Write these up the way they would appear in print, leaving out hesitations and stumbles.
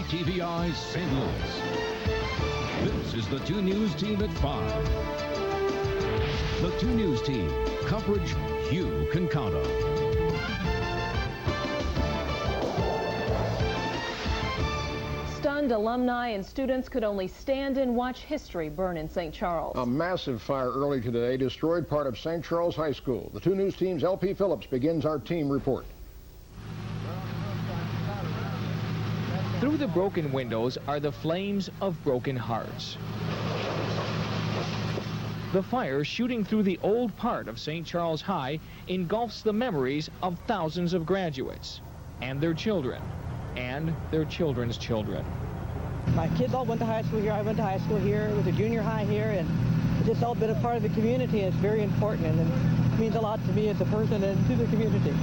KTVI St. Louis. This is the 2 News Team at 5. The 2 News Team, coverage you can count on. Stunned alumni and students could only stand and watch history burn in St. Charles. A massive fire early today destroyed part of St. Charles High School. The 2 News Team's LP Phillips begins our team report. Through the broken windows are the flames of broken hearts. The fire shooting through the old part of St. Charles High engulfs the memories of thousands of graduates and their children and their children's children. My kids all went to high school here. I went to high school here. It was a junior high here, and it's just all been a part of the community, and it's very important, and it means a lot to me as a person and to the community.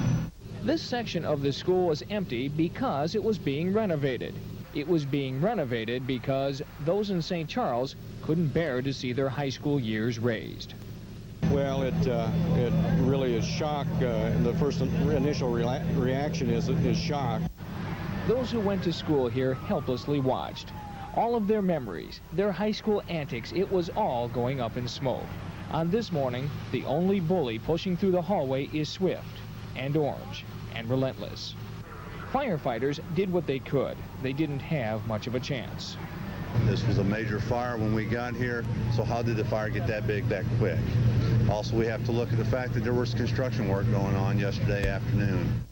This section of the school was empty because it was being renovated. It was being renovated because those in St. Charles couldn't bear to see their high school years razed. Well, it really is shock. The first initial reaction is shock. Those who went to school here helplessly watched. All of their memories, their high school antics, it was all going up in smoke. On this morning, the only bully pushing through the hallway is swift and orange and relentless. Firefighters did what they could. They didn't have much of a chance. This was a major fire when we got here, so how did the fire get that big that quick? Also, we have to look at the fact that there was construction work going on yesterday afternoon.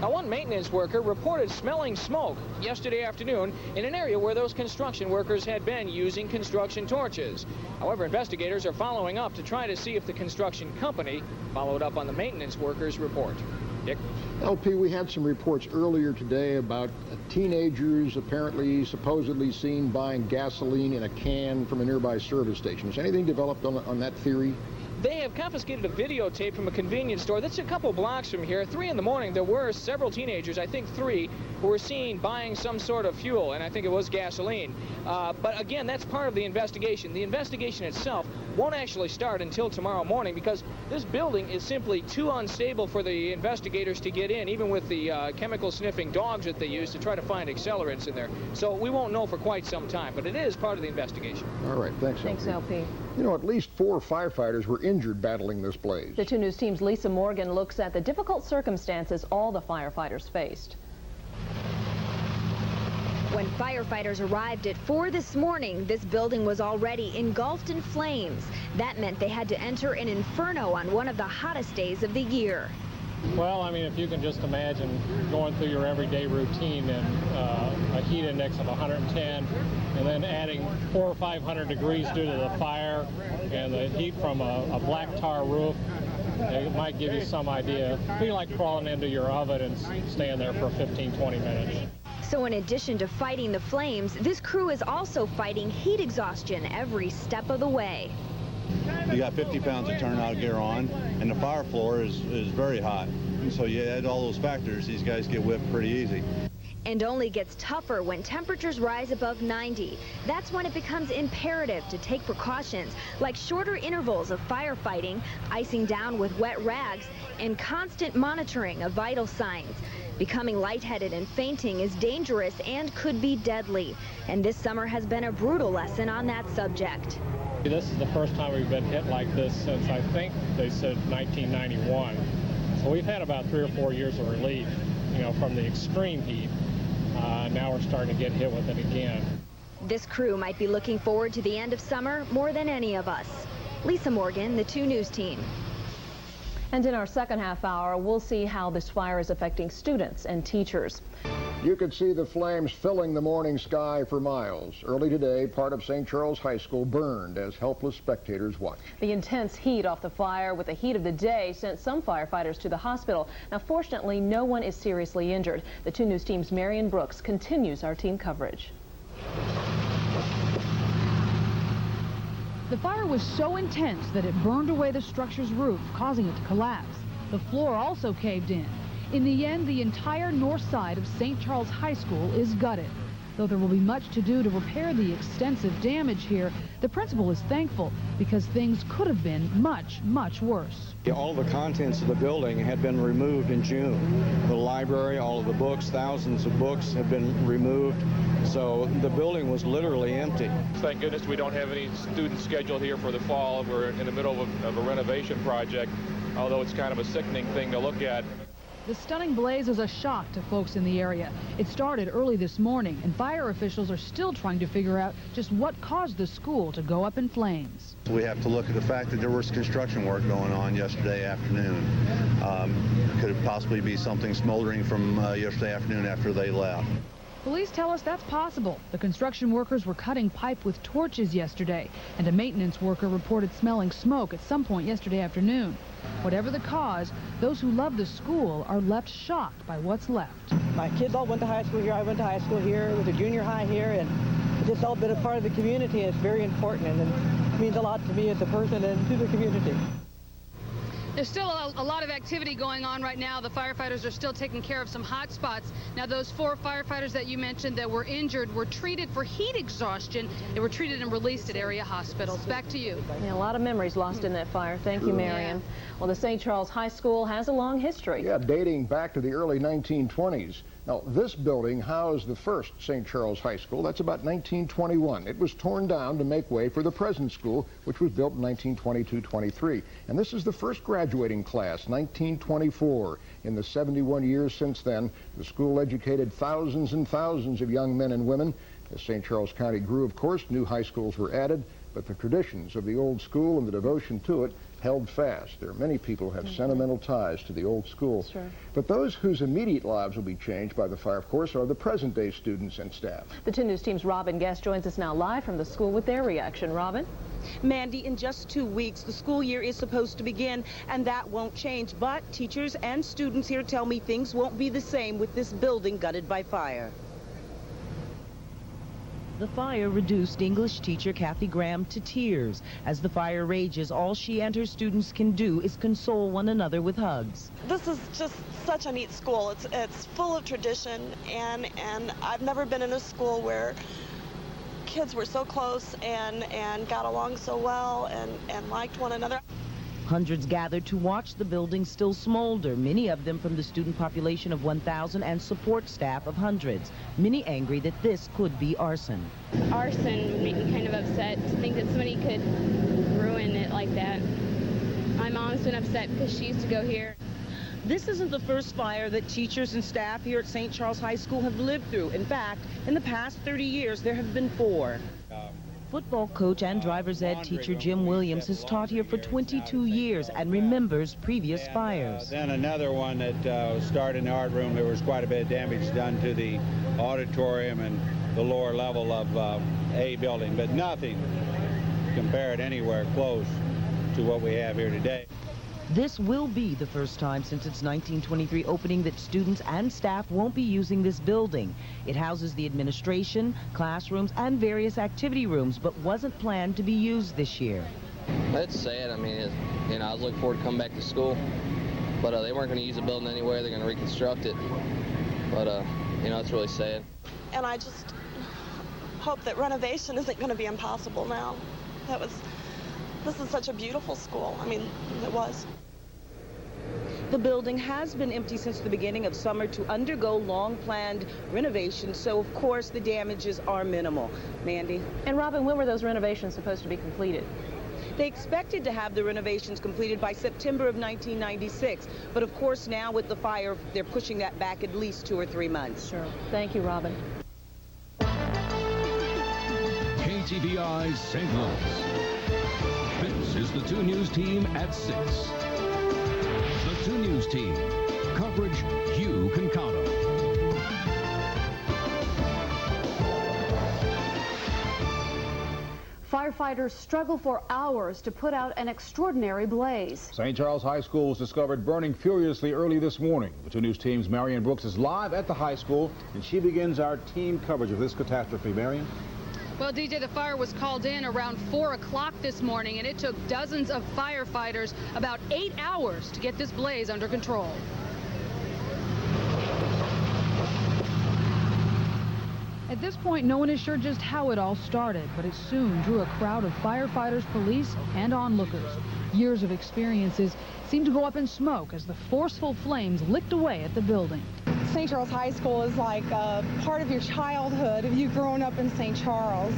Now, one maintenance worker reported smelling smoke yesterday afternoon in an area where those construction workers had been using construction torches. However, investigators are following up to try to see if the construction company followed up on the maintenance workers' report. Dick? LP, we had some reports earlier today about teenagers apparently, supposedly seen buying gasoline in a can from a nearby service station. Has anything developed on that theory? They have confiscated a videotape from a convenience store that's a couple blocks from here. 3 in the morning, there were several teenagers, I think 3, who were seen buying some sort of fuel, and I think it was gasoline. But again, that's part of the investigation. The investigation itself won't actually start until tomorrow morning because this building is simply too unstable for the investigators to get in, even with the chemical sniffing dogs that they use to try to find accelerants in there. So we won't know for quite some time, but it is part of the investigation. All right, thanks, LP. Thanks, LP. You know, at least 4 firefighters were injured battling this blaze. The 2 News Team's Lisa Morgan looks at the difficult circumstances all the firefighters faced. When firefighters arrived at 4 this morning, this building was already engulfed in flames. That meant they had to enter an inferno on one of the hottest days of the year. Well, I mean, if you can just imagine going through your everyday routine and a heat index of 110, and then adding 400 or 500 degrees due to the fire and the heat from a black tar roof, it might give you some idea. It'd be like crawling into your oven and staying there for 15, 20 minutes. So in addition to fighting the flames, this crew is also fighting heat exhaustion every step of the way. You got 50 pounds of turnout gear on, and the fire floor is very hot. And so you add all those factors, these guys get whipped pretty easy. And only gets tougher when temperatures rise above 90. That's when it becomes imperative to take precautions like shorter intervals of firefighting, icing down with wet rags, and constant monitoring of vital signs. Becoming lightheaded and fainting is dangerous and could be deadly. And this summer has been a brutal lesson on that subject. This is the first time we've been hit like this since, I think they said 1991. So we've had about 3 or 4 years of relief, you know, from the extreme heat. Now we're starting to get hit with it again. This crew might be looking forward to the end of summer more than any of us. Lisa Morgan, the 2 News Team. And in our second half hour, we'll see how this fire is affecting students and teachers. You could see the flames filling the morning sky for miles. Early today, part of St. Charles High School burned as helpless spectators watched. The intense heat off the fire with the heat of the day sent some firefighters to the hospital. Now, fortunately, no one is seriously injured. The 2 News Team's Marion Brooks continues our team coverage. The fire was so intense that it burned away the structure's roof, causing it to collapse. The floor also caved in. In the end, the entire north side of St. Charles High School is gutted. Though there will be much to do to repair the extensive damage here, the principal is thankful because things could have been much, much worse. All the contents of the building had been removed in June. The library, all of the books, thousands of books have been removed. So the building was literally empty. Thank goodness we don't have any students scheduled here for the fall. We're in the middle of a renovation project, although it's kind of a sickening thing to look at. The stunning blaze is a shock to folks in the area. It started early this morning, and fire officials are still trying to figure out just what caused the school to go up in flames. We have to look at the fact that there was construction work going on yesterday afternoon. Could it possibly be something smoldering from yesterday afternoon after they left? Police tell us that's possible. The construction workers were cutting pipe with torches yesterday, and a maintenance worker reported smelling smoke at some point yesterday afternoon. Whatever the cause, those who love the school are left shocked by what's left. My kids all went to high school here. I went to high school here. It was a junior high here, and it's just all been a part of the community, and it's very important, and it means a lot to me as a person and to the community. There's still a lot of activity going on right now. The firefighters are still taking care of some hot spots. Now, those 4 firefighters that you mentioned that were injured were treated for heat exhaustion. They were treated and released at area hospitals. Back to you. Yeah, a lot of memories lost in that fire. Thank you, Marion. Yeah. Well, the St. Charles High School has a long history. Yeah, dating back to the early 1920s. Now, this building housed the first St. Charles High School. That's about 1921. It was torn down to make way for the present school, which was built in 1922-23. And this is the first graduating class, 1924. In the 71 years since then, the school educated thousands and thousands of young men and women. As St. Charles County grew, of course, new high schools were added, but the traditions of the old school and the devotion to it held fast. There are many people who have sentimental ties to the old school. Sure. But those whose immediate lives will be changed by the fire, of course, are the present-day students and staff. The 2 News Team's Robin Guest joins us now live from the school with their reaction. Robin? Mandy, in just 2 weeks, the school year is supposed to begin, and that won't change. But teachers and students here tell me things won't be the same with this building gutted by fire. The fire reduced English teacher Kathy Graham to tears. As the fire rages, all she and her students can do is console one another with hugs. This is just such a neat school. It's full of tradition, and I've never been in a school where kids were so close and got along so well and liked one another. Hundreds gathered to watch the building still smolder, many of them from the student population of 1,000 and support staff of hundreds. Many angry that this could be arson. Arson would make me kind of upset to think that somebody could ruin it like that. My mom's been upset because she used to go here. This isn't the first fire that teachers and staff here at St. Charles High School have lived through. In fact, in the past 30 years, there have been 4. Football coach and driver's ed teacher Jim Williams has taught here for 22 years and remembers previous fires. Then another one that started in the art room. There was quite a bit of damage done to the auditorium and the lower level of A building, but nothing compared anywhere close to what we have here today. This will be the first time since its 1923 opening that students and staff won't be using this building. It houses the administration, classrooms, and various activity rooms, but wasn't planned to be used this year. It's sad. I mean, I was looking forward to coming back to school, but they weren't going to use the building anywhere. They're going to reconstruct it, but it's really sad. And I just hope that renovation isn't going to be impossible now. This is such a beautiful school. I mean, it was. The building has been empty since the beginning of summer to undergo long-planned renovations, so of course the damages are minimal. Mandy? And Robin, when were those renovations supposed to be completed? They expected to have the renovations completed by September of 1996, but of course now with the fire, they're pushing that back at least 2 or 3 months. Sure. Thank you, Robin. KTVI St. Louis. This is the 2 News Team at 6. The 2 News Team. Coverage you can count on. Firefighters struggle for hours to put out an extraordinary blaze. St. Charles High School was discovered burning furiously early this morning. The 2 News Team's Marion Brooks is live at the high school, and she begins our team coverage of this catastrophe. Marion? Well, DJ, the fire was called in around 4 o'clock this morning, and it took dozens of firefighters about 8 hours to get this blaze under control. At this point, no one is sure just how it all started, but it soon drew a crowd of firefighters, police, and onlookers. Years of experiences seemed to go up in smoke as the forceful flames licked away at the building. St. Charles High School is like part of your childhood if you've grown up in St. Charles.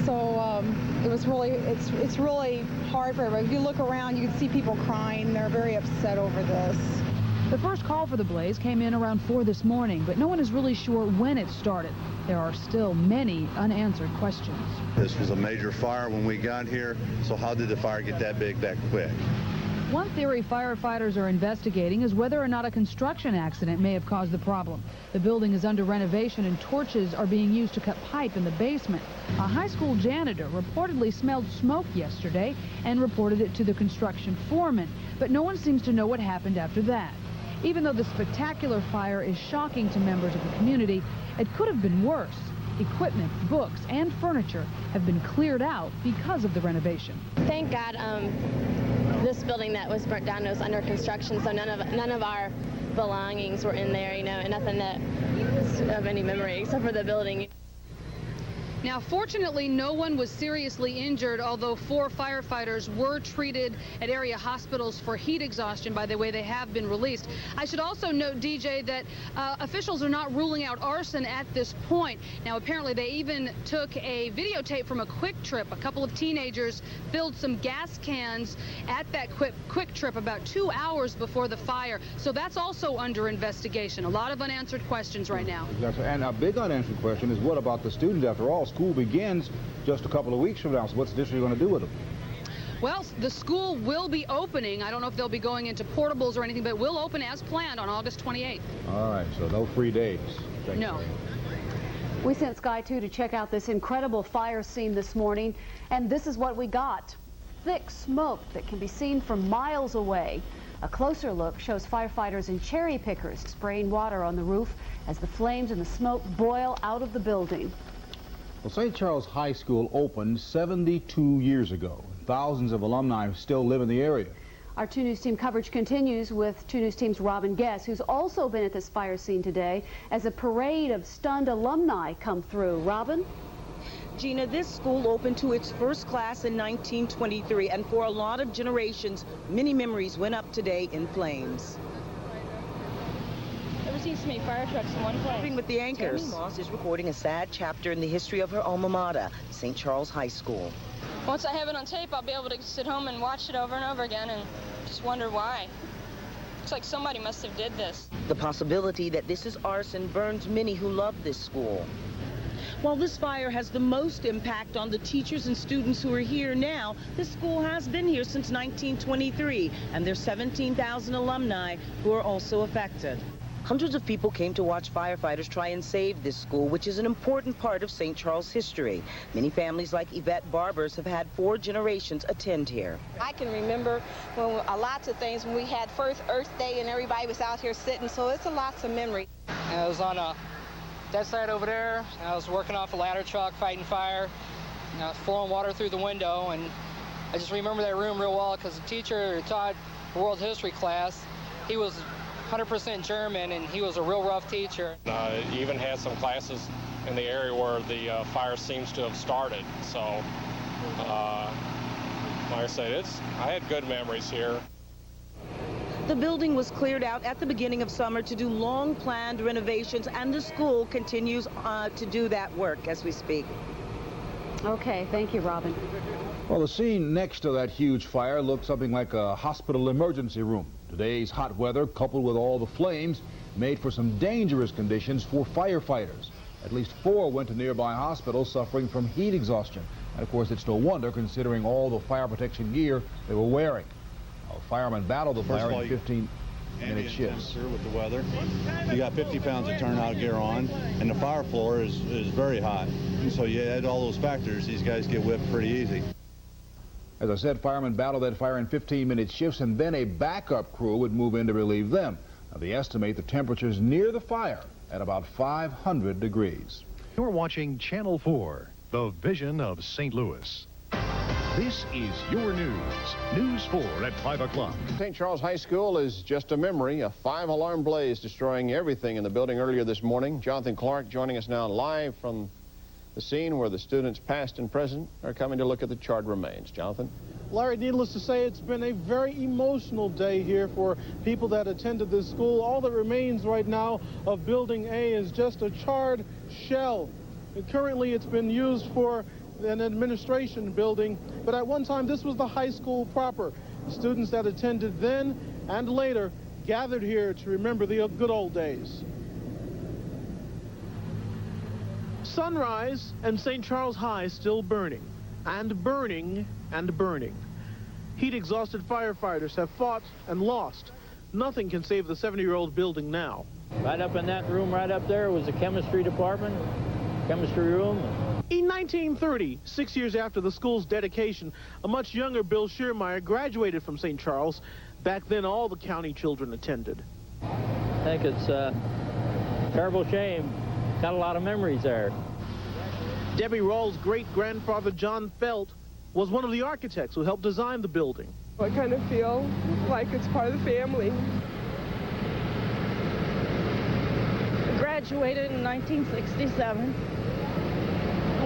So it's really hard for everybody. If you look around, you can see people crying. They're very upset over this. The first call for the blaze came in around 4 this morning, but no one is really sure when it started. There are still many unanswered questions. This was a major fire when we got here, so how did the fire get that big that quick? One theory firefighters are investigating is whether or not a construction accident may have caused the problem. The building is under renovation and torches are being used to cut pipe in the basement. A high school janitor reportedly smelled smoke yesterday and reported it to the construction foreman, but no one seems to know what happened after that. Even though the spectacular fire is shocking to members of the community, it could have been worse. Equipment, books, and furniture have been cleared out because of the renovation. Thank God this building that was burnt down was under construction, so none of our belongings were in there, you know, and nothing that is of any memory except for the building. Now, fortunately, no one was seriously injured, although 4 firefighters were treated at area hospitals for heat exhaustion. By the way, they have been released. I should also note, DJ, that officials are not ruling out arson at this point. Now, apparently, they even took a videotape from a Quick Trip. A couple of teenagers filled some gas cans at that Quick Trip about 2 hours before the fire. So that's also under investigation. A lot of unanswered questions right now. Exactly. And a big unanswered question is, what about the students? After all, school begins just a couple of weeks from now, so what's the district going to do with them? Well, the school will be opening. I don't know if they'll be going into portables or anything, but it will open as planned on August 28th. All right, so no free days. Thanks, no. Mary. We sent Sky 2 to check out this incredible fire scene this morning, and this is what we got. Thick smoke that can be seen from miles away. A closer look shows firefighters and cherry pickers spraying water on the roof as the flames and the smoke boil out of the building. Well, St. Charles High School opened 72 years ago. Thousands of alumni still live in the area. Our 2 News Team coverage continues with 2 News Team's Robin Guess, who's also been at this fire scene today as a parade of stunned alumni come through. Robin? Gina, this school opened to its first class in 1923, and for a lot of generations, many memories went up today in flames. Never seen so many fire trucks in one place. With the anchors. Tammy Moss is recording a sad chapter in the history of her alma mater, St. Charles High School. Once I have it on tape, I'll be able to sit home and watch it over and over again and just wonder why. Looks like somebody must have did this. The possibility that this is arson burns many who love this school. While this fire has the most impact on the teachers and students who are here now, this school has been here since 1923, and there's 17,000 alumni who are also affected. Hundreds of people came to watch firefighters try and save this school, which is an important part of St. Charles history. Many families like Yvette Barbers have had 4 generations attend here. I can remember when lots of things when we had first Earth Day and everybody was out here sitting, so it's a lots of memory. I was on that side over there. I was working off a ladder truck fighting fire. And I was flowing water through the window, and I just remember that room real well because the teacher who taught world history class, he was 100% German, and he was a real rough teacher. Even had some classes in the area where the fire seems to have started. So, like I said, I had good memories here. The building was cleared out at the beginning of summer to do long-planned renovations, and the school continues to do that work as we speak. Okay, thank you, Robin. Well, the scene next to that huge fire looked something like a hospital emergency room. Today's hot weather, coupled with all the flames, made for some dangerous conditions for firefighters. At least 4 went to nearby hospitals suffering from heat exhaustion. And of course, it's no wonder considering all the fire protection gear they were wearing. Firemen battled the fire in 15-minute shifts. With the weather, you got 50 pounds of turnout gear on, and the fire floor is very hot. So you add all those factors, these guys get whipped pretty easy. As I said, firemen battled that fire in 15-minute shifts, and then a backup crew would move in to relieve them. Now, they estimate the temperatures near the fire at about 500 degrees. You're watching Channel 4, the vision of St. Louis. This is your news. News 4 at 5 o'clock. St. Charles High School is just a memory. A 5-alarm blaze destroying everything in the building earlier this morning. Jonathan Clark joining us now live from the scene where the students past and present are coming to look at the charred remains. Jonathan? Larry, needless to say, it's been a very emotional day here for people that attended this school. All that remains right now of Building A is just a charred shell. Currently, it's been used for an administration building, but at one time, this was the high school proper. Students that attended then and later gathered here to remember the good old days. Sunrise and St. Charles High still burning, and burning, and burning. Heat-exhausted firefighters have fought and lost. Nothing can save the 70-year-old building now. Right up in that room right up there was the chemistry department, chemistry room. In 1930, 6 years after the school's dedication, a much younger Bill Schiermeyer graduated from St. Charles. Back then, all the county children attended. I think it's a terrible shame. Got a lot of memories there. Debbie Rawls' great-grandfather, John Felt, was one of the architects who helped design the building. I kind of feel like it's part of the family. I graduated in 1967.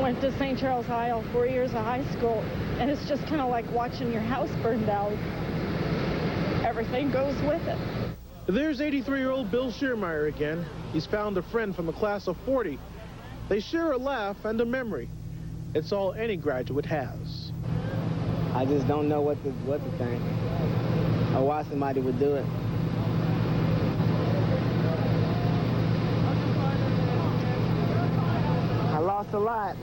Went to St. Charles High, all 4 years of high school, and it's just kind of like watching your house burn down. Everything goes with it. There's 83-year-old Bill Schiermeyer again. He's found a friend from the class of 40. They share a laugh and a memory. It's all any graduate has. I just don't know what to think or why somebody would do it. I lost a lot.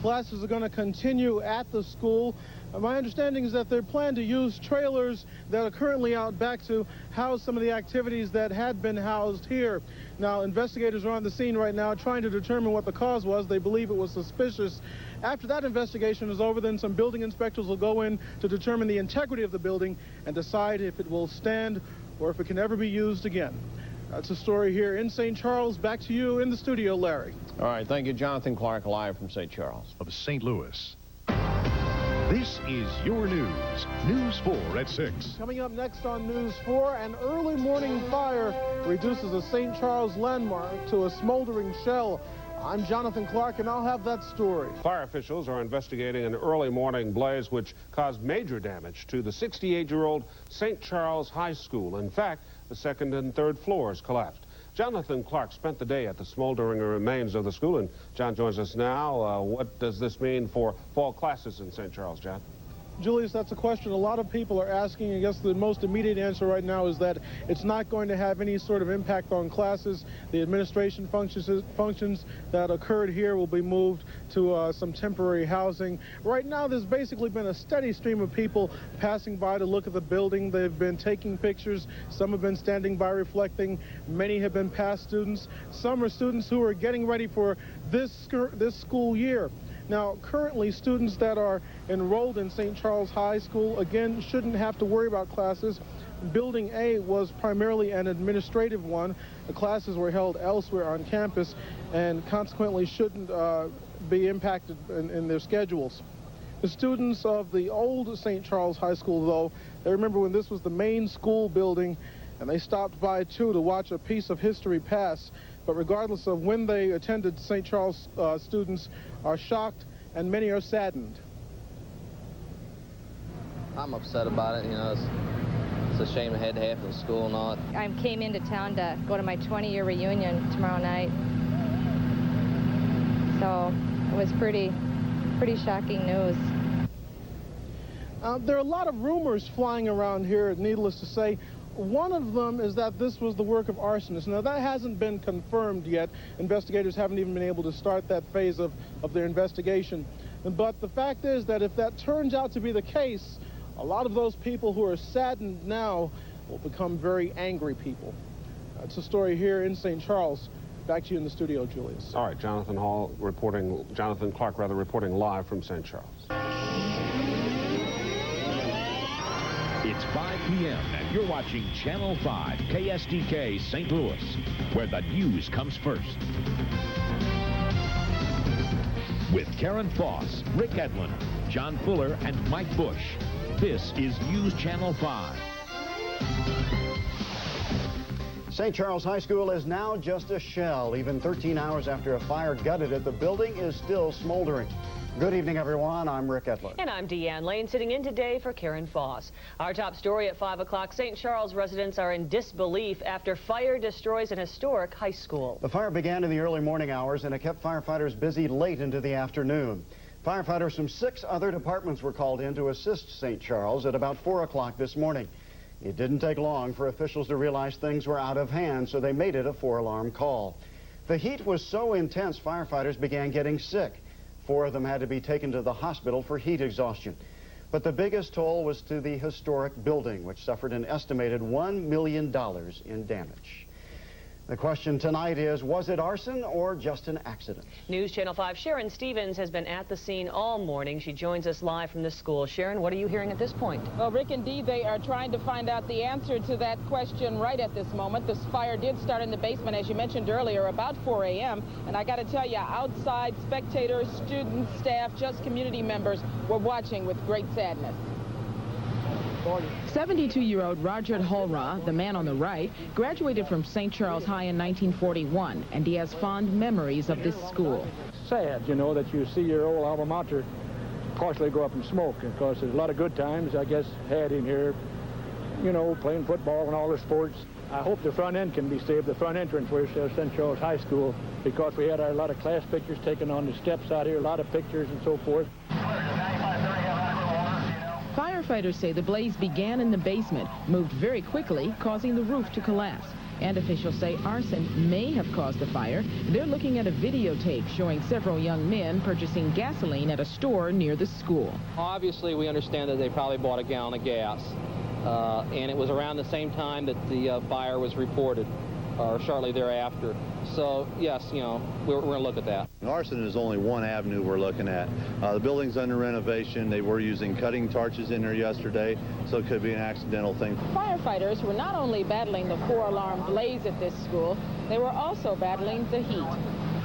Classes are going to continue at the school. My understanding is that they're planning to use trailers that are currently out back to house some of the activities that had been housed here. Now, investigators are on the scene right now trying to determine what the cause was. They believe it was suspicious. After that investigation is over, then some building inspectors will go in to determine the integrity of the building and decide if it will stand or if it can ever be used again. That's a story here in St. Charles. Back to you in the studio, Larry. All right, thank you, Jonathan Clark, live from St. Charles. Of St. Louis. This is your news. News 4 at 6. Coming up next on News 4, an early morning fire reduces a St. Charles landmark to a smoldering shell. I'm Jonathan Clark, and I'll have that story. Fire officials are investigating an early morning blaze which caused major damage to the 68-year-old St. Charles High School. In fact, the second and third floors collapsed. Jonathan Clark spent the day at the smoldering remains of the school, and John joins us now. What does this mean for fall classes in St. Charles, John? Julius, that's a question a lot of people are asking. I guess the most immediate answer right now is that it's not going to have any sort of impact on classes. The administration functions that occurred here will be moved to some temporary housing. Right now, there's basically been a steady stream of people passing by to look at the building. They've been taking pictures. Some have been standing by reflecting. Many have been past students. Some are students who are getting ready for this school year. Now, currently, students that are enrolled in St. Charles High School, again, shouldn't have to worry about classes. Building A was primarily an administrative one. The classes were held elsewhere on campus and consequently shouldn't be impacted in their schedules. The students of the old St. Charles High School, though, they remember when this was the main school building, and they stopped by, too, to watch a piece of history pass. But regardless of when they attended, St. Charles students are shocked, and many are saddened. I'm upset about it. You know, it's a shame it had to happen in school, not. I came into town to go to my 20-year reunion tomorrow night. So it was pretty shocking news. There are a lot of rumors flying around here, needless to say. One of them is that this was the work of arsonists. Now, that hasn't been confirmed yet. Investigators haven't even been able to start that phase of their investigation. But the fact is that if that turns out to be the case, a lot of those people who are saddened now will become very angry people. That's a story here in St. Charles. Back to you in the studio, Julius. All right, Jonathan Clark reporting live from St. Charles. It's 5 p.m. and you're watching Channel 5 KSDK St. Louis, where the news comes first. With Karen Foss, Rick Edlin, John Fuller and Mike Bush. This is News Channel 5. St. Charles High School is now just a shell. Even 13 hours after a fire gutted it, the building is still smoldering. Good evening, everyone. I'm Rick Etler. And I'm Deanne Lane, sitting in today for Karen Foss. Our top story at 5 o'clock, St. Charles residents are in disbelief after fire destroys an historic high school. The fire began in the early morning hours, and it kept firefighters busy late into the afternoon. Firefighters from 6 other departments were called in to assist St. Charles at about 4 o'clock this morning. It didn't take long for officials to realize things were out of hand, so they made it a 4-alarm call. The heat was so intense, firefighters began getting sick. 4 of them had to be taken to the hospital for heat exhaustion. But the biggest toll was to the historic building, which suffered an estimated $1 million in damage. The question tonight is, was it arson or just an accident? News Channel 5 Sharon Stevens has been at the scene all morning. She joins us live from the school. Sharon, what are you hearing at this point? Well, Rick, indeed, they are trying to find out the answer to that question right at this moment. This fire did start in the basement, as you mentioned earlier, about 4 a.m. And I got to tell you, outside spectators, students, staff, just community members were watching with great sadness. 72-year-old Roger Holra, the man on the right, graduated from St. Charles High in 1941, and he has fond memories of this school. Sad, you know, that you see your old alma mater partially go up in smoke. Of course, there's a lot of good times, I guess, had in here, you know, playing football and all the sports. I hope the front end can be saved, the front entrance where it says St. Charles High School, because we had a lot of class pictures taken on the steps out here, a lot of pictures and so forth. Firefighters say the blaze began in the basement, moved very quickly, causing the roof to collapse. And officials say arson may have caused the fire. They're looking at a videotape showing several young men purchasing gasoline at a store near the school. Obviously, we understand that they probably bought a gallon of gas, and it was around the same time that the fire was reported, or shortly thereafter. So, yes, you know, we're going to look at that. Arson is only one avenue we're looking at. The building's under renovation. They were using cutting torches in there yesterday, so it could be an accidental thing. Firefighters were not only battling the 4-alarm blaze at this school, they were also battling the heat.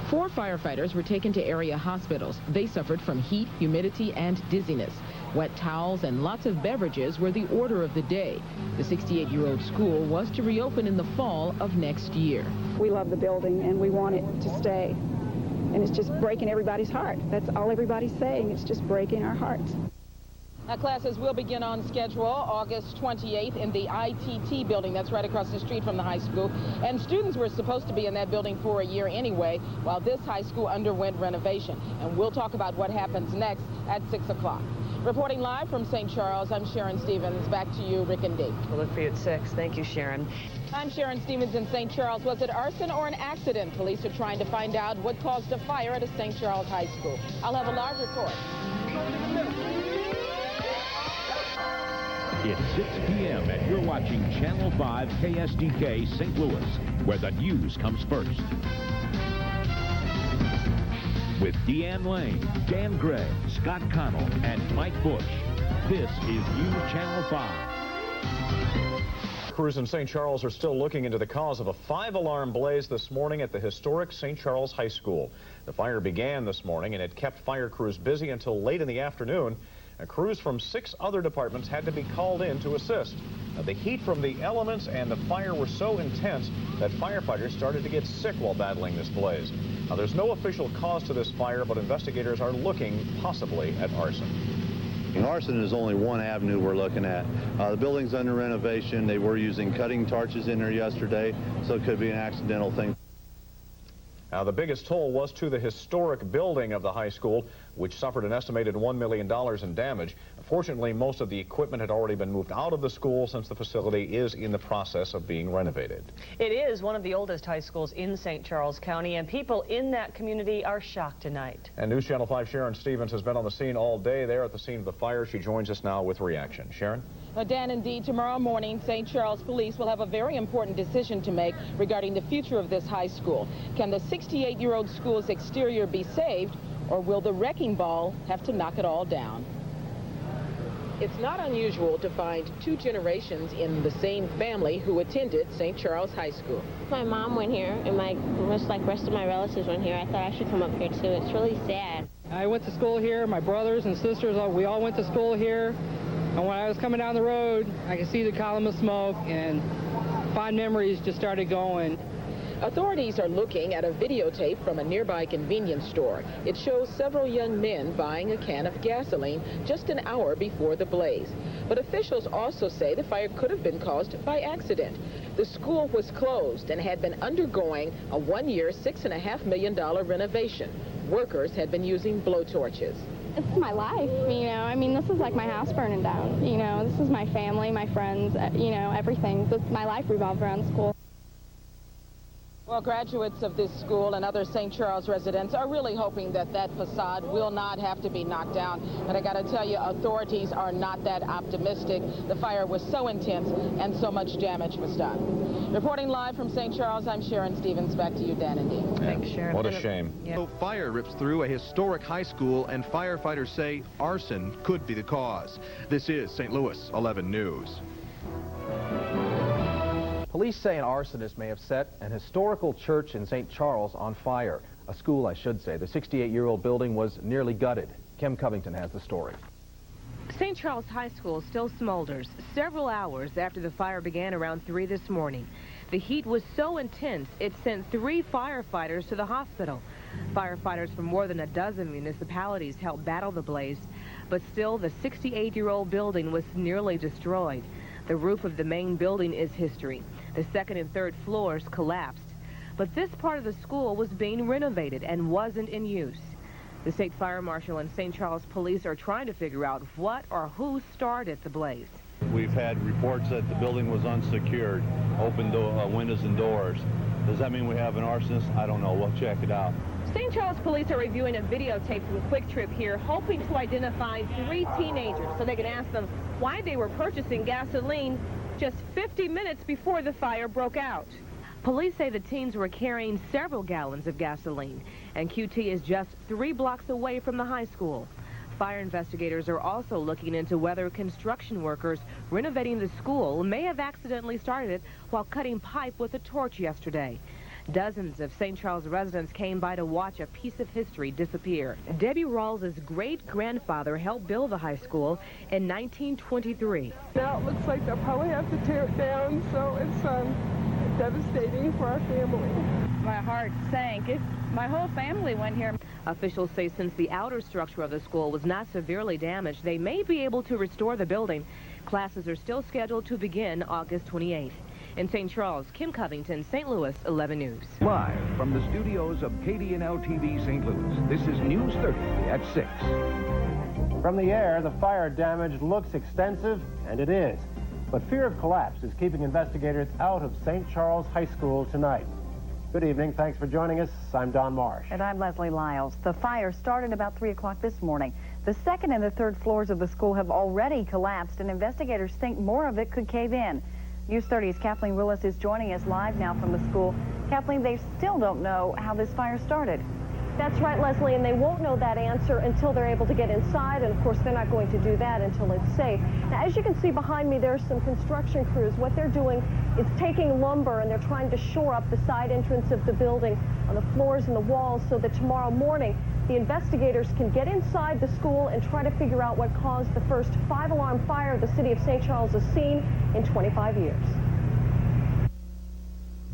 4 firefighters were taken to area hospitals. They suffered from heat, humidity, and dizziness. Wet towels and lots of beverages were the order of the day. The 68-year-old school was to reopen in the fall of next year. We love the building and we want it to stay. And it's just breaking everybody's heart. That's all everybody's saying. It's just breaking our hearts. Now, classes will begin on schedule August 28th in the ITT building. That's right across the street from the high school. And students were supposed to be in that building for a year anyway, while this high school underwent renovation. And we'll talk about what happens next at 6 o'clock. Reporting live from St. Charles, I'm Sharon Stevens. Back to you, Rick and Dee. We'll look for you at 6. Thank you, Sharon. I'm Sharon Stevens in St. Charles. Was it arson or an accident? Police are trying to find out what caused a fire at a St. Charles High School. I'll have a live report. It's 6 p.m. and you're watching Channel 5 KSDK St. Louis, where the news comes first. With Deanne Lane, Dan Gray, Scott Connell, and Mike Bush. This is News Channel 5. Crews in St. Charles are still looking into the cause of a 5-alarm blaze this morning at the historic St. Charles High School. The fire began this morning and it kept fire crews busy until late in the afternoon. Crews from 6 other departments had to be called in to assist. The heat from the elements and the fire were so intense that firefighters started to get sick while battling this blaze. Now, there's no official cause to this fire, but investigators are looking possibly at arson. Arson is only one avenue we're looking at. The building's under renovation. They were using cutting torches in there yesterday, so it could be an accidental thing. Now, the biggest toll was to the historic building of the high school, which suffered an estimated $1 million in damage. Fortunately, most of the equipment had already been moved out of the school since the facility is in the process of being renovated. It is one of the oldest high schools in St. Charles County, and people in that community are shocked tonight. And News Channel 5 Sharon Stevens has been on the scene all day there at the scene of the fire. She joins us now with reaction. Sharon? Dan, indeed, tomorrow morning, St. Charles Police will have a very important decision to make regarding the future of this high school. Can the 68-year-old school's exterior be saved, or will the wrecking ball have to knock it all down? It's not unusual to find 2 generations in the same family who attended St. Charles High School. My mom went here, and rest of my relatives went here. I thought I should come up here, too. It's really sad. I went to school here. My brothers and sisters, we all went to school here. And when I was coming down the road, I could see the column of smoke, and fond memories just started going. Authorities are looking at a videotape from a nearby convenience store. It shows several young men buying a can of gasoline just an hour before the blaze. But officials also say the fire could have been caused by accident. The school was closed and had been undergoing a one-year, $6.5 million renovation. Workers had been using blowtorches. It's my life, you know. I mean, this is like my house burning down, you know. This is my family, my friends, you know, everything. My life revolves around school. Well, graduates of this school and other St. Charles residents are really hoping that that facade will not have to be knocked down. But I got to tell you, authorities are not that optimistic. The fire was so intense and so much damage was done. Reporting live from St. Charles, I'm Sharon Stevens. Back to you, Dan and Dee. Thanks, Sharon. What a shame. Yeah. Fire rips through a historic high school, and firefighters say arson could be the cause. This is St. Louis 11 News. Police say an arsonist may have set an historical church in St. Charles on fire. A school, I should say. The 68-year-old building was nearly gutted. Kim Covington has the story. St. Charles High School still smolders several hours after the fire began around 3 this morning. The heat was so intense, it sent 3 firefighters to the hospital. Firefighters from more than a dozen municipalities helped battle the blaze, but still the 68-year-old building was nearly destroyed. The roof of the main building is history. The second and third floors collapsed. But this part of the school was being renovated and wasn't in use. The State Fire Marshal and St. Charles Police are trying to figure out what or who started the blaze. We've had reports that the building was unsecured, open windows and doors. Does that mean we have an arsonist? I don't know. We'll check it out. St. Charles Police are reviewing a videotape from Quick Trip here, hoping to identify 3 teenagers so they can ask them why they were purchasing gasoline just 50 minutes before the fire broke out. Police say the teens were carrying several gallons of gasoline, and QT is just 3 blocks away from the high school. Fire investigators are also looking into whether construction workers renovating the school may have accidentally started it while cutting pipe with a torch yesterday. Dozens of St. Charles residents came by to watch a piece of history disappear. Debbie Rawls' great-grandfather helped build the high school in 1923. Now it looks like they'll probably have to tear it down, so it's devastating for our family. My heart sank. My whole family went here. Officials say since the outer structure of the school was not severely damaged, they may be able to restore the building. Classes are still scheduled to begin August 28th. In St. Charles, Kim Covington, St. Louis 11 News. Live from the studios of KDNL-TV St. Louis, this is News 30 at 6. From the air, the fire damage looks extensive, and it is. But fear of collapse is keeping investigators out of St. Charles High School tonight. Good evening. Thanks for joining us. I'm Don Marsh. And I'm Leslie Lyles. The fire started about 3 o'clock this morning. The second and the third floors of the school have already collapsed, and investigators think more of it could cave in. News 30's Kathleen Willis is joining us live now from the school. Kathleen, they still don't know how this fire started. That's right, Leslie, and they won't know that answer until they're able to get inside, and of course they're not going to do that until it's safe. Now, as you can see behind me, there's some construction crews. What they're doing is taking lumber and they're trying to shore up the side entrance of the building on the floors and the walls so that tomorrow morning the investigators can get inside the school and try to figure out what caused the first 5-alarm fire the city of St. Charles has seen in 25 years.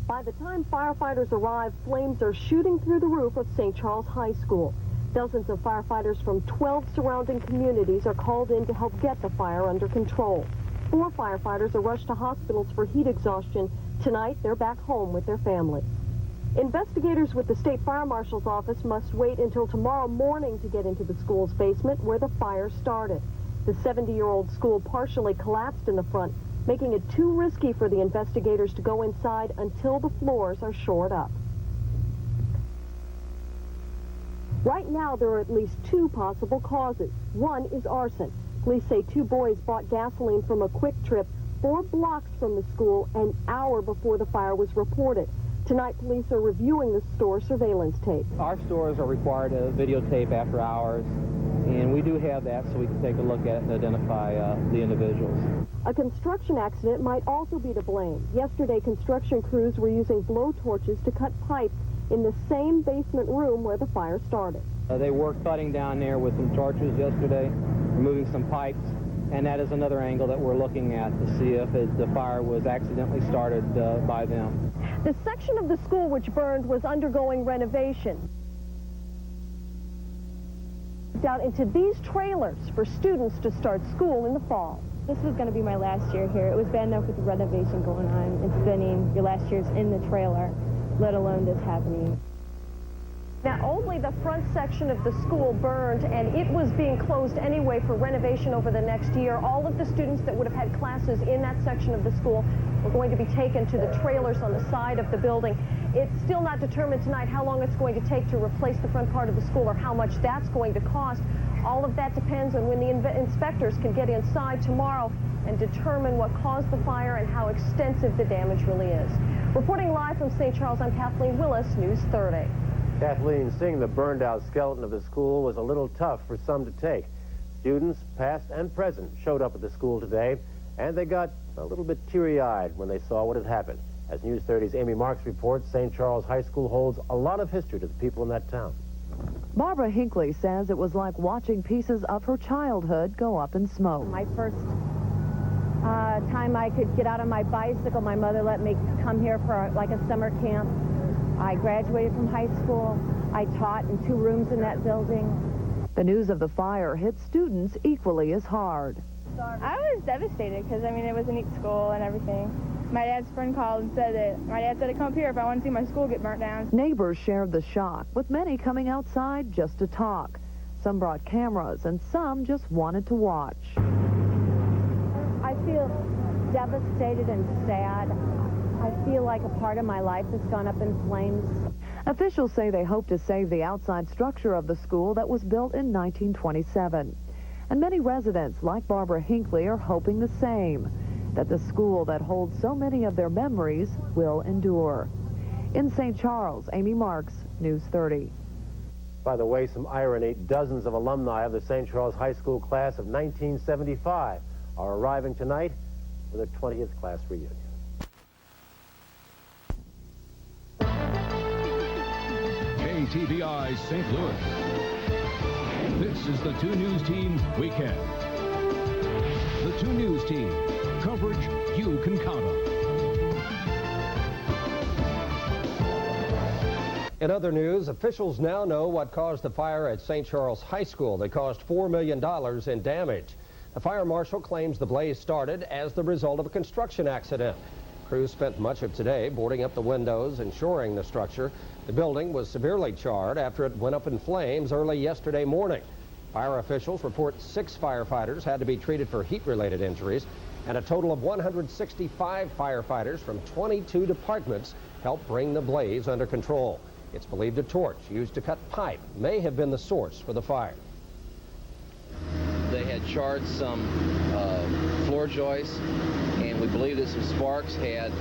By the time firefighters arrive, flames are shooting through the roof of St. Charles High School. Dozens of firefighters from 12 surrounding communities are called in to help get the fire under control. 4 firefighters are rushed to hospitals for heat exhaustion. Tonight, they're back home with their families. Investigators with the State Fire Marshal's office must wait until tomorrow morning to get into the school's basement where the fire started. The 70-year-old school partially collapsed in the front, making it too risky for the investigators to go inside until the floors are shored up. Right now, there are at least 2 possible causes. One is arson. Police say 2 boys bought gasoline from a Quick Trip 4 blocks from the school an hour before the fire was reported. Tonight, police are reviewing the store surveillance tape. Our stores are required to videotape after hours, and we do have that so we can take a look at it and identify the individuals. A construction accident might also be to blame. Yesterday, construction crews were using blow torches to cut pipe in the same basement room where the fire started. They were cutting down there with some torches yesterday, removing some pipes, and that is another angle that we're looking at to see if the fire was accidentally started by them. The section of the school which burned was undergoing renovation. Down into these trailers for students to start school in the fall. This was going to be my last year here. It was bad enough with the renovation going on and spending your last year's in the trailer, let alone this happening. Now, only the front section of the school burned, and it was being closed anyway for renovation over the next year. All of the students that would have had classes in that section of the school were going to be taken to the trailers on the side of the building. It's still not determined tonight how long it's going to take to replace the front part of the school or how much that's going to cost. All of that depends on when the inspectors can get inside tomorrow and determine what caused the fire and how extensive the damage really is. Reporting live from St. Charles, I'm Kathleen Willis, News 30. Kathleen, seeing the burned-out skeleton of the school was a little tough for some to take. Students, past and present, showed up at the school today, and they got a little bit teary-eyed when they saw what had happened. As News 30's Amy Marks reports, St. Charles High School holds a lot of history to the people in that town. Barbara Hinckley says it was like watching pieces of her childhood go up in smoke. My first time I could get out on my bicycle, my mother let me come here for like a summer camp. I graduated from high school. I taught in 2 rooms in that building. The news of the fire hit students equally as hard. I was devastated because, I mean, it was a neat school and everything. My dad's friend called and said that my dad said to come here if I want to see my school get burnt down. Neighbors shared the shock, with many coming outside just to talk. Some brought cameras and some just wanted to watch. I feel devastated and sad. I feel like a part of my life has gone up in flames. Officials say they hope to save the outside structure of the school that was built in 1927. And many residents, like Barbara Hinckley, are hoping the same, that the school that holds so many of their memories will endure. In St. Charles, Amy Marks, News 30. By the way, some irony, dozens of alumni of the St. Charles High School class of 1975 are arriving tonight for their 20th class reunion. KTVI St. Louis. This is the 2 News Team Weekend. The 2 News Team. Coverage you can count on. In other news, officials now know what caused the fire at St. Charles High School that caused $4 million in damage. The fire marshal claims the blaze started as the result of a construction accident. Crews spent much of today boarding up the windows and shoring the structure. The building was severely charred after it went up in flames early yesterday morning. Fire officials report 6 firefighters had to be treated for heat-related injuries, and a total of 165 firefighters from 22 departments helped bring the blaze under control. It's believed a torch used to cut pipe may have been the source for the fire. They had charred some floor joists, and we believe that some sparks had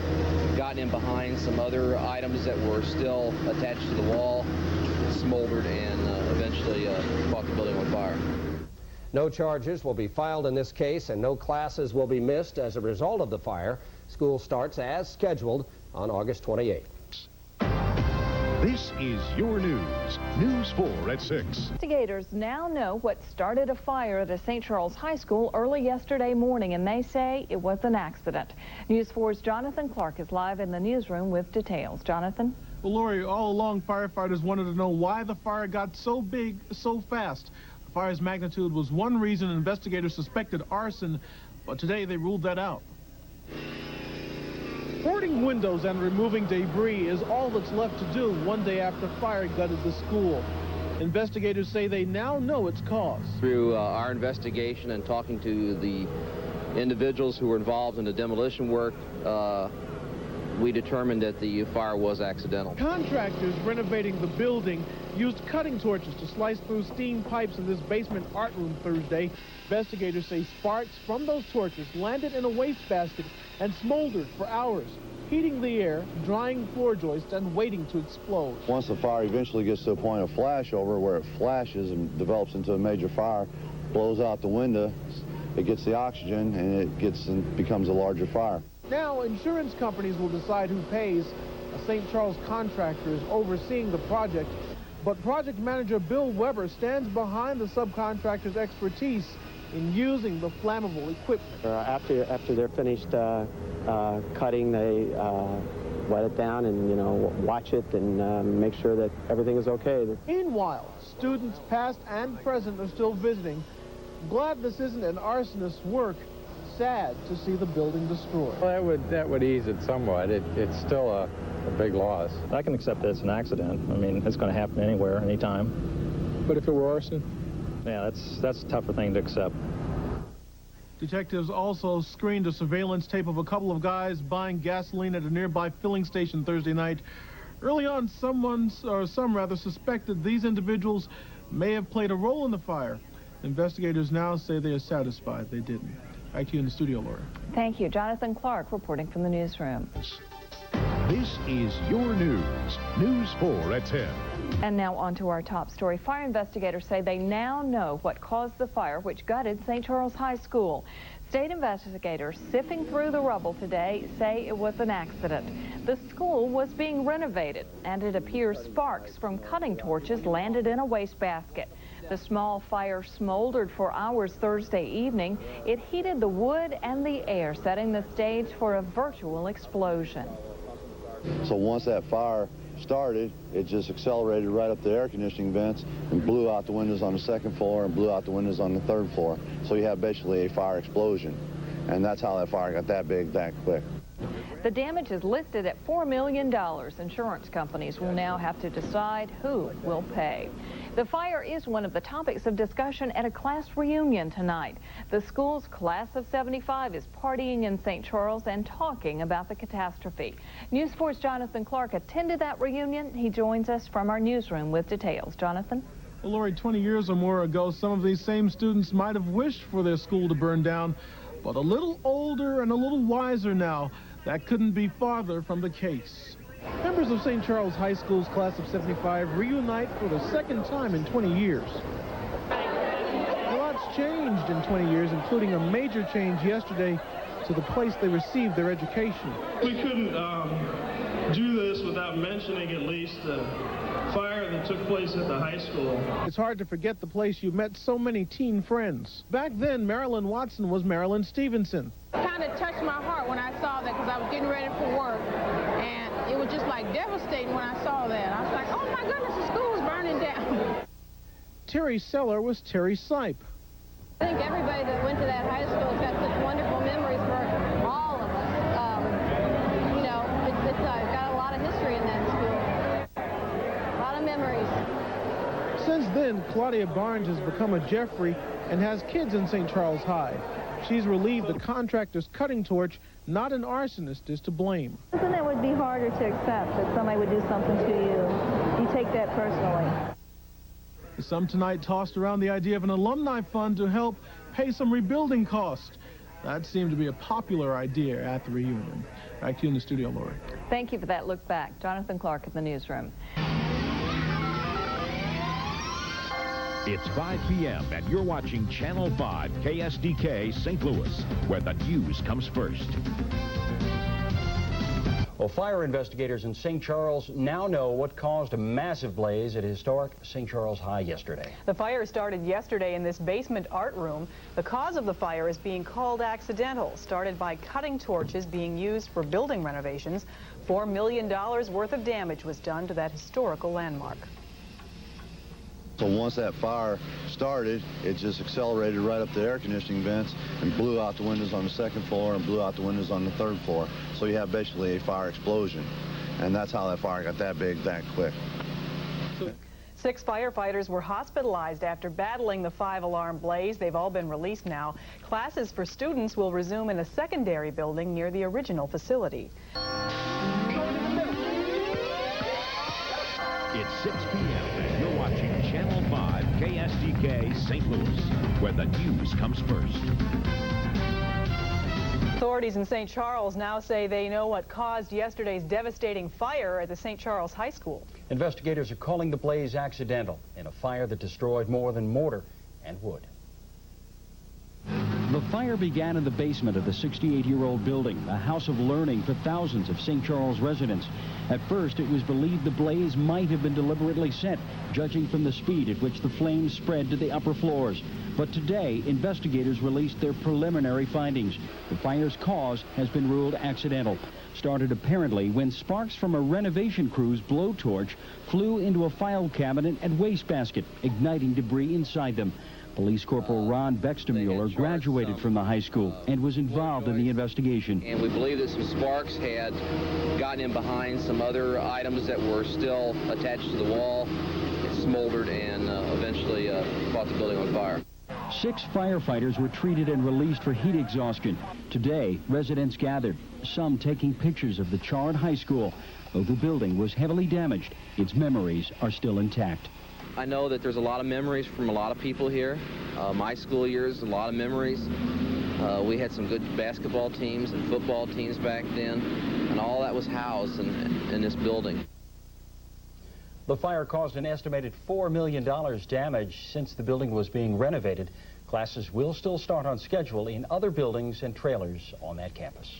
gotten in behind some other items that were still attached to the wall, smoldered, and eventually caught the building on fire. No charges will be filed in this case, and no classes will be missed as a result of the fire. School starts as scheduled on August 28th. This is your news. News 4 at 6. Investigators now know what started a fire at a St. Charles High School early yesterday morning, and they say it was an accident. News 4's Jonathan Clark is live in the newsroom with details. Jonathan? Well, Lori, all along, firefighters wanted to know why the fire got so big so fast. The fire's magnitude was one reason investigators suspected arson, but today they ruled that out. Boarding windows and removing debris is all that's left to do one day after fire gutted the school. Investigators say they now know its cause. Through our investigation and talking to the individuals who were involved in the demolition work, we determined that the fire was accidental. Contractors renovating the building used cutting torches to slice through steam pipes in this basement art room Thursday. Investigators say sparks from those torches landed in a wastebasket and smoldered for hours, heating the air, drying floor joists, and waiting to explode. Once the fire eventually gets to a point of flashover where it flashes and develops into a major fire, blows out the window, it gets the oxygen, and it becomes a larger fire. Now, insurance companies will decide who pays. A St. Charles contractor is overseeing the project, but project manager Bill Weber stands behind the subcontractor's expertise in using the flammable equipment. After they're finished cutting, they wet it down and, you know, watch it and make sure that everything is okay. Meanwhile, students past and present are still visiting. Glad this isn't an arsonist's work. Sad to see the building destroyed. Well, that would ease it somewhat. It's still a big loss. I can accept that it's an accident. I mean, it's going to happen anywhere, anytime. But if it were arson? Yeah, that's a tougher thing to accept. Detectives also screened a surveillance tape of a couple of guys buying gasoline at a nearby filling station Thursday night. Early on, some suspected these individuals may have played a role in the fire. Investigators now say they are satisfied they didn't. Back to you in the studio, Laura. Thank you. Jonathan Clark reporting from the newsroom. This is your news. News 4 at 10. And now on to our top story. Fire investigators say they now know what caused the fire which gutted St. Charles High School. State investigators sifting through the rubble today say it was an accident. The school was being renovated, and it appears sparks from cutting torches landed in a wastebasket. The small fire smoldered for hours Thursday evening. It heated the wood and the air, setting the stage for a virtual explosion. So once that fire started, it just accelerated right up the air conditioning vents and blew out the windows on the second floor and blew out the windows on the third floor. So you have basically a fire explosion. And that's how that fire got that big that quick. The damage is listed at $4 million. Insurance companies will now have to decide who will pay. The fire is one of the topics of discussion at a class reunion tonight. The school's class of 75 is partying in St. Charles and talking about the catastrophe. News 4's Jonathan Clark attended that reunion. He joins us from our newsroom with details. Jonathan? Well, Lori, 20 years or more ago, some of these same students might have wished for their school to burn down, but a little older and a little wiser now. That couldn't be farther from the case. Members of St. Charles High School's class of 75 reunite for the second time in 20 years. A lot's changed in 20 years, including a major change yesterday to the place they received their education. We couldn't do this without mentioning at least the fire that took place at the high school. It's hard to forget the place you met so many teen friends. Back then, Marilyn Watson was Marilyn Stevenson. It kind of touched my heart when I saw that because I was getting ready for work, and it was just like devastating when I saw that. I was like, oh my goodness, the school is burning down. Terry Seller was Terry Sipe. I think everybody that went to that high school has got such wonderful memories for all of us. You know, it's got a lot of history in that school. A lot of memories. Since then, Claudia Barnes has become a Jeffrey and has kids in St. Charles High. She's relieved the contractor's cutting torch, not an arsonist, is to blame. Something that would be harder to accept, that somebody would do something to you. You take that personally. Some tonight tossed around the idea of an alumni fund to help pay some rebuilding costs. That seemed to be a popular idea at the reunion. Back to you in the studio, Lori. Thank you for that look back. Jonathan Clark in the newsroom. It's 5 p.m. and you're watching Channel 5 KSDK St. Louis, where the news comes first. Well, fire investigators in St. Charles now know what caused a massive blaze at historic St. Charles High yesterday. The fire started yesterday in this basement art room. The cause of the fire is being called accidental, started by cutting torches being used for building renovations. $4 million worth of damage was done to that historical landmark. So once that fire started, it just accelerated right up the air conditioning vents and blew out the windows on the second floor and blew out the windows on the third floor. So you have basically a fire explosion. And that's how that fire got that big that quick. 6 firefighters were hospitalized after battling the 5-alarm blaze. They've all been released now. Classes for students will resume in a secondary building near the original facility. It's 6 p.m. and you're watching Channel 5 KSDK St. Louis, where the news comes first. Authorities in St. Charles now say they know what caused yesterday's devastating fire at the St. Charles High School. Investigators are calling the blaze accidental in a fire that destroyed more than mortar and wood. The fire began in the basement of the 68-year-old building, a house of learning for thousands of St. Charles residents. At first, it was believed the blaze might have been deliberately set, judging from the speed at which the flames spread to the upper floors. But today, investigators released their preliminary findings. The fire's cause has been ruled accidental. Started apparently when sparks from a renovation crew's blowtorch flew into a file cabinet and wastebasket, igniting debris inside them. Police Corporal Ron Bextemuller graduated from the high school and was involved in the investigation. And we believe that some sparks had gotten in behind some other items that were still attached to the wall. It smoldered and eventually caught the building on fire. 6 firefighters were treated and released for heat exhaustion. Today, residents gathered, some taking pictures of the charred high school. Though the building was heavily damaged, its memories are still intact. I know that there's a lot of memories from a lot of people here. My school years, a lot of memories. We had some good basketball teams and football teams back then, and all that was housed in this building. The fire caused an estimated $4 million damage since the building was being renovated. Classes will still start on schedule in other buildings and trailers on that campus.